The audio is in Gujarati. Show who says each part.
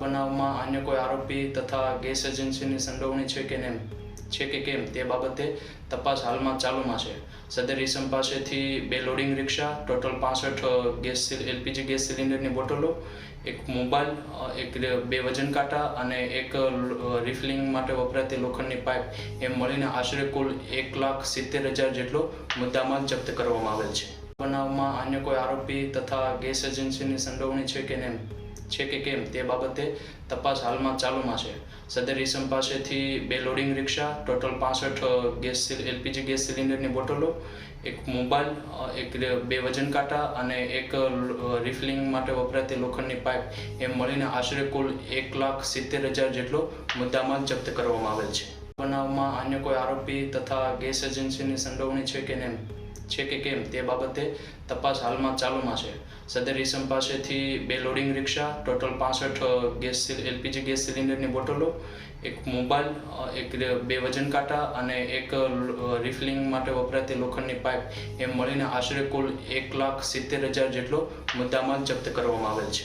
Speaker 1: બનાવમાં અન્ય કોઈ આરોપી તથા ગેસ એજન્સીની સંડોવણી છે કે કેમ તે બાબતે તપાસ હાલમાં ચાલુમાં છે। સદર ઇસમ પાસેથી 2 લોડિંગ રિક્ષા, ટોટલ 65 એલપીજી ગેસ સિલિન્ડરની બોટલો, એક મોબાઈલ, 2 વજન કાંટા અને એક રિફિલિંગ માટે વપરાતી લોખંડની પાઇપ એમ મળીને આશરે કુલ 1,70,000 જેટલો મુદ્દામાલ જપ્ત કરવામાં આવેલ છે। બનાવમાં અન્ય કોઈ આરોપી તથા ગેસ એજન્સીની સંડોવણી છે કે કેમ તે બાબતે તપાસ હાલમાં ચાલુમાં છે। સદર ઇસમ પાસેથી 2 લોડિંગ રિક્ષા, ટોટલ 65 એલપીજી ગેસ સિલિન્ડરની બોટલો, એક મોબાઈલ, 2 વજન કાંટા અને એક રિફિલિંગ માટે વપરાતી લોખંડની પાઇપ એમ મળીને આશરે કુલ 1,70,000 જેટલો મુદ્દામાલ જપ્ત કરવામાં આવેલ છે। બનાવમાં અન્ય કોઈ આરોપી તથા ગેસ એજન્સીની સંડોવણી છે કે કેમ તે બાબતે તપાસ હાલમાં ચાલુમાં છે। સદર ઇસમ પાસેથી 2 લોડિંગ રિક્ષા, ટોટલ 65 એલપીજી ગેસ સિલિન્ડરની બોટલો, એક મોબાઈલ, 2 વજન કાંટા અને એક રિફિલિંગ માટે વપરાતી લોખંડની પાઇપ એમ મળીને આશરે કુલ 1,70,000 જેટલો મુદ્દામાલ જપ્ત કરવામાં આવેલ છે।